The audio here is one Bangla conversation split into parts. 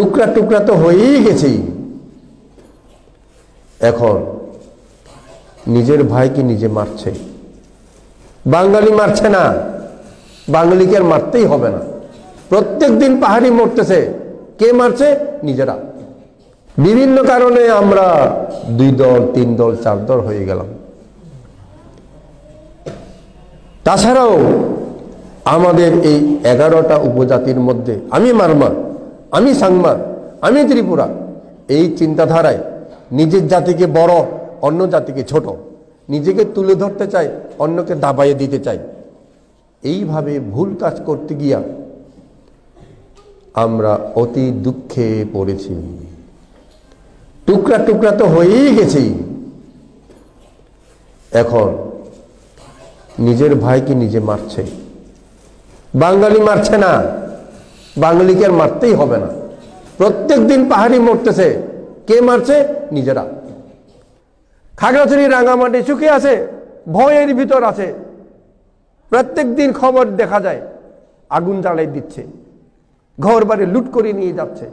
টুকরা টুকরা তো হয়েই গেছি। এখন নিজের ভাইকে নিজে মারছে। বাঙালি মারছে না, বাঙালিকে আর মারতেই হবে না। প্রত্যেক দিন পাহাড়ি মরতেছে। কে মারছে? নিজেরা। বিভিন্ন কারণে আমরা 2 দল 3 দল 4 দল হয়ে গেলাম। তাছাড়াও আমাদের এই 11টা উপজাতির মধ্যে আমি মারমা, আমি সাংমা, আমি ত্রিপুরা, এই চিন্তাধারায় নিজের জাতিকে বড়, অন্য জাতিকে ছোট, নিজেকে তুলে ধরতে চাই, অন্যকে দাবাইয়ে দিতে চাই। এইভাবে ভুল কাজ করতে গিয়া আমরা অতি দুঃখে পড়েছি। টুকরা টুকরা তো হয়েই গেছি। এখন নিজের ভাইকে নিজে মারছে। বাঙালি মারছে না, বাঙালিকে আর মারতেই হবে না। প্রত্যেক দিন পাহাড়ি মরতেছে। কে মারছে? নিজেরা। খাগড়াছড়ি, রাঙামাটি চুকে আছে, ভয়ের ভিতর আছে। প্রত্যেক দিন খবর দেখা যায় আগুন জ্বালাই দিচ্ছে, ঘর বাড়ি লুট করে নিয়ে যাচ্ছে।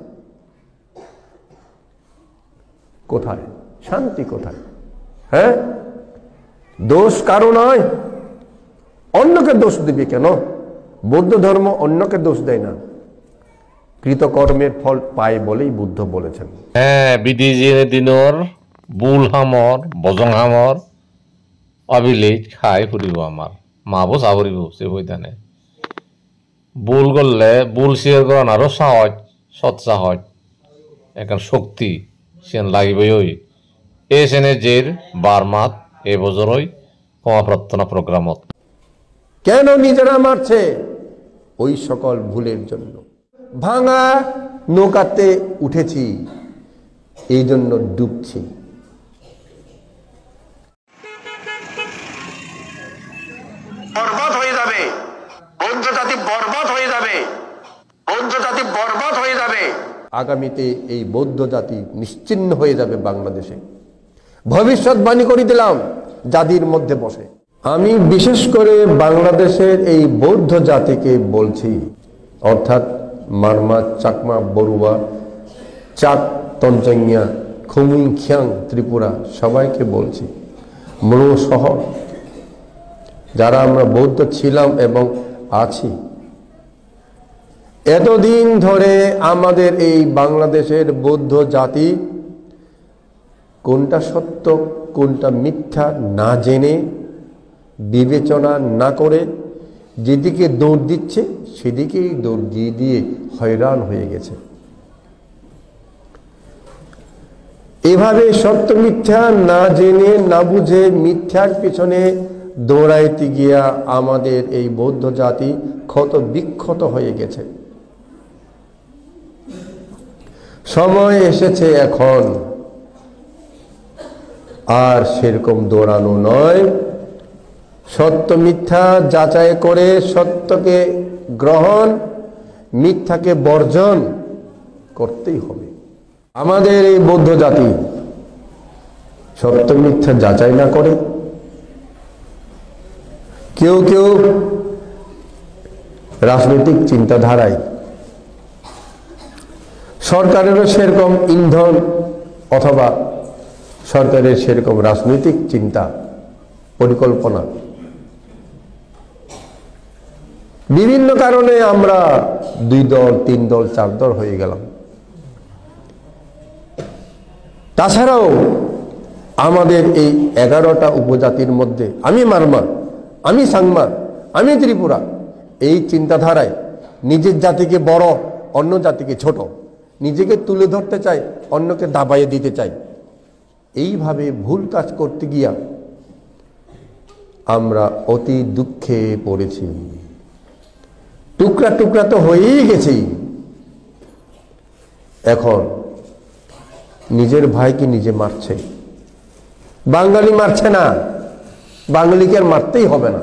কোথায় শান্তি? কোথায়? হ্যাঁ, দোষ কারো নয়, অন্যকে দোষ দিবে কেন? বৌদ্ধ ধর্ম অন্যকে দোষ দেয় না, কৃতকর্মের ফল পায় বলেই বুদ্ধ বলেছেন। হ্যাঁ, বিদেশি দিনৰ বুল হামৰ বজং হামৰ অভিলেখ খাই ফুৰিব আমাৰ মাহবো চাবৰিব সে হইতানে বুল করলে বুল শেয়ার করান আরো সহজ, সৎ সহজ এখন শক্তি সেন লাগিবই। ওই এ সেনে জের বারমাত এ বছরই ক্ষমা প্রার্থনা প্রোগ্রামত। কেন নিজেরা মারছে? ওই সকল ভুলের জন্য। ভাঙা নৌকাতে উঠেছি, এই জন্য ডুবছি। বরবাদ হয়ে যাবে, বৌদ্ধ জাতি বরবাদ হয়ে যাবে, বৌদ্ধ জাতি বরবাদ হয়ে যাবে। আগামীতে এই বৌদ্ধ জাতি নিশ্চিহ্ন হয়ে যাবে বাংলাদেশে। ভবিষ্যৎবাণী করে দিলাম জাতির মধ্যে বসে। আমি বিশেষ করে বাংলাদেশের এই বৌদ্ধ জাতিকে বলছি, অর্থাৎ মারমা, চাকমা, বড়ুয়া, চাক, তঞ্চঙ্গিয়া, খুমুং, খিয়াং, ত্রিপুরা সবাইকে বলছি, মূল সহ যারা আমরা বৌদ্ধ ছিলাম এবং আছি, এতদিন ধরে আমাদের এই বাংলাদেশের বৌদ্ধ জাতি কোনটা সত্য কোনটা মিথ্যা না জেনে, বিবেচনা না করে যেদিকে দৌড় দিচ্ছে সেদিকেই দৌড় দিয়ে দিয়ে হয়রান হয়ে গেছে। এভাবে সত্য মিথ্যা না জেনে না বুঝে মিথ্যার পিছনে দৌড়াইতে গিয়া আমাদের এই বৌদ্ধ জাতি ক্ষত বিক্ষত হয়ে গেছে। সময় এসেছে এখন আর সেরকম দৌড়ানো নয়, সত্য মিথ্যা যাচাই করে সত্যকে গ্রহণ, মিথ্যাকে বর্জন করতেই হবে। আমাদের এই বৌদ্ধ জাতি সত্য মিথ্যা যাচাই না করে কেউ কেউ রাজনৈতিক চিন্তাধারায়, সরকারেরও সেরকম ইন্ধন অথবা সরকারের সেরকম রাজনৈতিক চিন্তা পরিকল্পনা, বিভিন্ন কারণে আমরা 2 দল 3 দল 4 দল হয়ে গেলাম। তাছাড়াও আমাদের এই 11টা উপজাতির মধ্যে আমি মারমা, আমি সাংমা, আমি ত্রিপুরা, এই চিন্তাধারায় নিজের জাতিকে বড়, অন্য জাতিকে ছোট, নিজেকে তুলে ধরতে চাই, অন্যকে দাবাইয়ে দিতে চাই। এইভাবে ভুল কাজ করতে গিয়া আমরা অতি দুঃখে পড়েছি। টুকরা টুকরা তো হয়েই গেছি। এখন নিজের ভাইকে নিজে মারছে। বাঙালি মারছে না, বাঙালিকে আর মারতেই হবে না।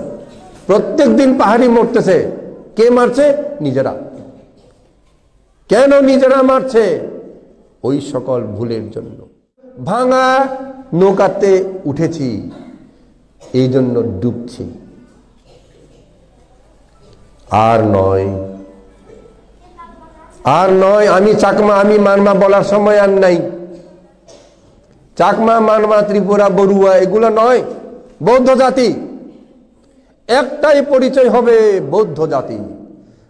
প্রত্যেক দিন পাহাড়ি মরতেছে। কে মারছে? নিজেরা। কেন নিজেরা মারছে? ওই সকল ভুলের জন্য। ভাঙা নৌকাতে উঠেছি, এই জন্য ডুবছি, আর নয়। আর নয় আমি চাকমা আমি মানমা বলার সময় আর নাই। চাকমা মানমা ত্রিপুরা বড়ুয়া এগুলো নয়, বৌদ্ধ জাতি। একটাই পরিচয় হবে, বৌদ্ধ জাতি।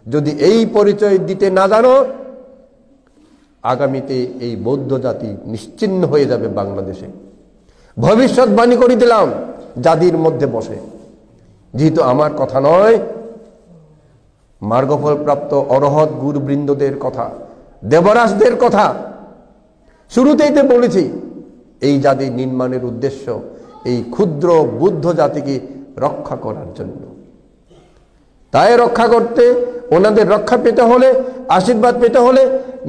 যদি এই পরিচয় দিতে না জানো, আগামীতে এই বৌদ্ধ জাতি নিশ্চিহ্ন হয়ে যাবে বাংলাদেশে। ভবিষ্যৎবাণী করে দিলাম জাতির মধ্যে বসে, যেহেতু আমার কথা নয়, মার্গফল প্রাপ্ত অরহৎ গুরুবৃন্দদের কথা, দেবরাজদের কথা। শুরুতেই তো বলেছি, এই জাতি নির্মাণের উদ্দেশ্য এই ক্ষুদ্র বুদ্ধ জাতিকে রক্ষা করার জন্য। তাই রক্ষা করতে, ওনাদের রক্ষা পেতে হলে, আশীর্বাদ পেতে হলে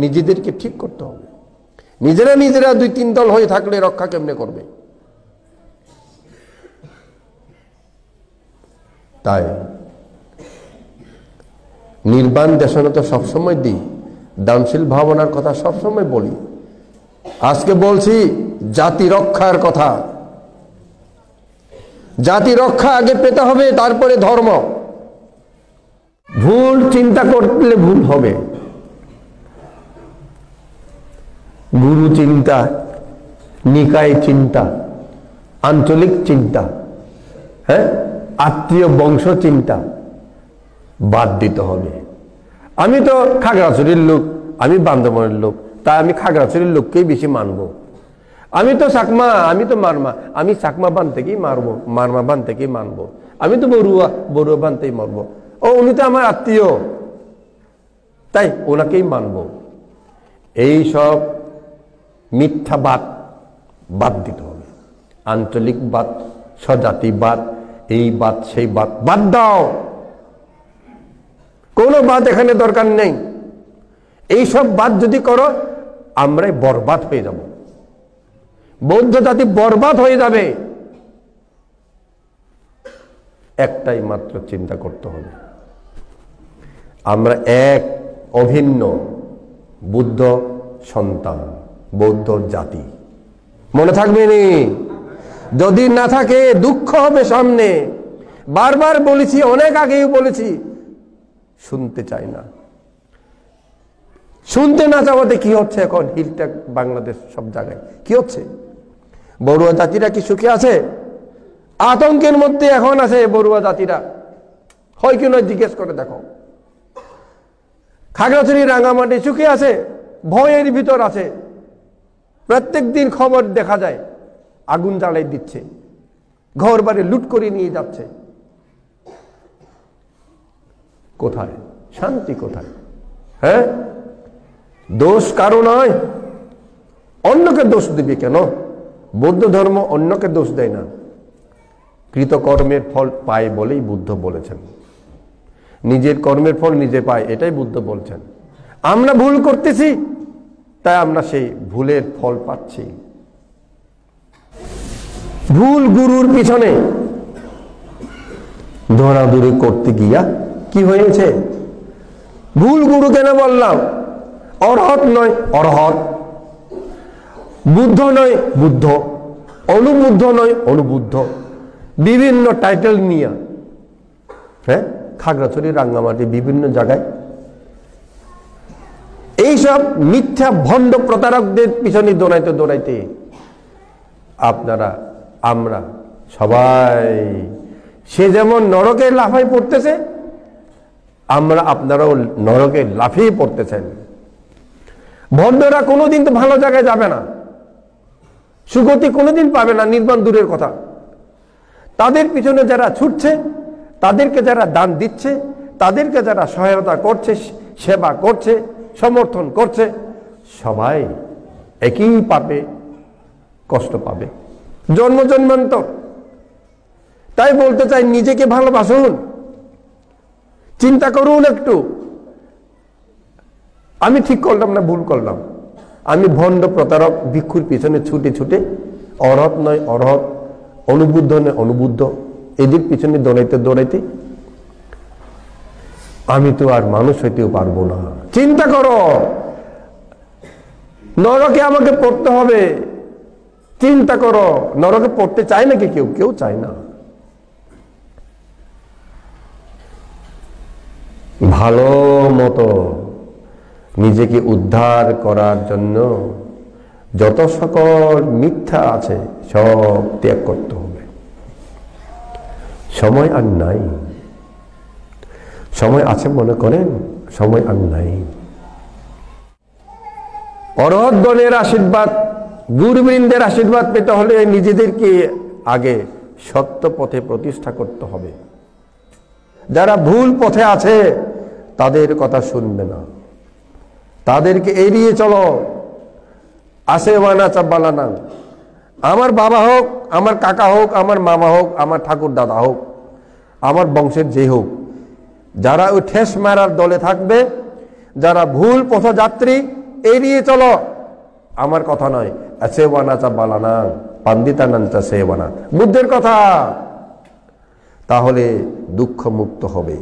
নিজেদেরকে ঠিক করতে হবে। নিজেরা নিজেরা 2-3 দল হয়ে থাকলে রক্ষা কেমনে করবে? তাই নির্বাণ দেশনতা সবসময় দিই, দানশীল ভাবনার কথা সবসময় বলি। আজকে বলছি জাতি রক্ষার কথা। জাতি রক্ষা আগে পেতে হবে, তারপরে ধর্ম। ভুল চিন্তা করলে ভুল হবে। গুরু চিন্তা, নিকায় চিন্তা, আঞ্চলিক চিন্তা, আত্মীয় বংশ চিন্তা বাদ দিতে হবে। আমি তো খাগড়াছড়ির লোক, আমি বান্দরবনের লোক, তাই আমি খাগড়াছড়ির লোককেই বেশি মানবো। আমি তো চাকমা, আমি তো মারমা, আমি চাকমা বান থেকেই মারবো, মারমা বান থেকেই মানবো। আমি তো বড়ুয়া, বড়ুয়া বান থেকেই মারবো। ও উনি তো আমার আত্মীয়, তাই ওনাকেই মানবো। এই সব মিথ্যাবাদ বাদ দিতে হবে। আঞ্চলিকবাদ, স্বজাতিবাদ, এই বাদ সেই বাদ বাদ দাও। কোনো বাদ এখানে দরকার নেই। এই সব বাদ যদি করো, আমরাই বরবাদ হয়ে যাব, বৌদ্ধ জাতি বরবাদ হয়ে যাবে। একটাই মাত্র চিন্তা করতে হবে, আমরা এক অভিন্ন বুদ্ধ সন্তান, বৌদ্ধ জাতি। মনে থাকবে নি? যদি না থাকে দুঃখ হবে সামনে। বারবার বলেছি, অনেক আগেই বলেছি, শুনতে চাই না। শুনতে না চাওয়াতে কি হচ্ছে এখন? হিলট্যাগ বাংলাদেশ সব জায়গায় কি হচ্ছে? বড়ুয়া জাতিরা কি সুখে আছে? আতঙ্কের মধ্যে এখন আছে বড়ুয়া জাতিরা। হয় কি নয় জিজ্ঞেস করে দেখো। খাগড়াছড়ি, রাঙ্গামাটি সুখে আছে? ভয়ের ভিতর আছে। প্রত্যেক দিন খবর দেখা যায়, আগুন জ্বালাই দিচ্ছে, ঘর বাড়ি লুট করে নিয়ে যাচ্ছে। কোথায় শান্তি? কোথায়? দোষ কারো নয়, অন্যকে দোষ দিবে কেন? বৌদ্ধ ধর্ম অন্যকে দোষ দেয় না, কৃতকর্মের ফল পায় বলেই বুদ্ধ বলেছেন। নিজের কর্মের ফল নিজে পায়, এটাই বুদ্ধ বলছেন। আমরা ভুল করতেছি, তাই আমরা সেই ভুলের ফল পাচ্ছি। ভুল গুরুর পিছনে দৌড়াদৌড়ি করতে গিয়া কি হয়েছে? ভুল গুরু কেন বললাম? অরহৎ নয় অরহৎ, বুদ্ধ নয় বুদ্ধ, অনুবুদ্ধ নয় অনুবুদ্ধ, বিভিন্ন টাইটেল নিয়ে খাগড়াছড়ি, রাঙ্গামাটি, বিভিন্ন জায়গায় এইসব মিথ্যা ভণ্ড প্রতারকদের পিছনে দৌড়াইতে দৌড়াইতে আপনারা, আমরা সবাই, সে যেমন নরকে লাফাই পড়তেছে, আমরা আপনারাও নরকে লাফিয়ে পড়তেছেন। ভণ্ডরা কোনোদিন তো ভালো জায়গায় যাবে না, সুগতি কোনোদিন পাবে না, নির্বাণ দূরের কথা। তাদের পিছনে যারা ছুটছে, তাদেরকে যারা দান দিচ্ছে, তাদেরকে যারা সহায়তা করছে, সেবা করছে, সমর্থন করছে, সবাই একই পাবে, কষ্ট পাবে জন্ম জন্মান্তর। তাই বলতে চাই, নিজেকে ভালোবাসুন, চিন্তা করুন একটু। আমি ঠিক করলাম না ভুল করলাম? আমি ভণ্ড প্রতারক ভিক্ষুর পিছনে ছুটে ছুটে, অরহৎ নয় অরহৎ, অনুবুদ্ধ নয় অনুবুদ্ধ, এদের পিছনে দৌড়াইতে দৌড়াইতে আমি তো আর মানুষ হইতেও পারবো না। চিন্তা করো, নরকে আমাকে পড়তে হবে। চিন্তা করো, নরকে পড়তে চায় নাকি কেউ? কেউ চায় না। ভালো মতো নিজেকে উদ্ধার করার জন্য যত সকল মিথ্যা আছে সব ত্যাগ করতে হবে। সময় আর নাই, সময় আছে মনে করেন, সময় আর নাই। অরহৎগণের আশীর্বাদ, গুরুবৃন্দের আশীর্বাদ পেতে হলে নিজেদেরকে আগে সত্য পথে প্রতিষ্ঠা করতে হবে। যারা ভুল পথে আছে তাদের কথা শুনবে না, তাদেরকে এড়িয়ে চলো। আসে ওয়ানা চাব্বালানা, আমার বাবা হোক, আমার কাকা হোক, আমার মামা হোক, আমার ঠাকুর দাদা হোক, আমার বংশের যে হোক, যারা ওই ঠেস মারার দলে থাকবে, যারা ভুল পথযাত্রী, এড়িয়ে চলো। আমার কথা নয়, সেবানা চাব্বালানা পান্দিতানাঞ্চা সেবানা, বুদ্ধের কথা। তাহলে দুঃখ মুক্ত হবে।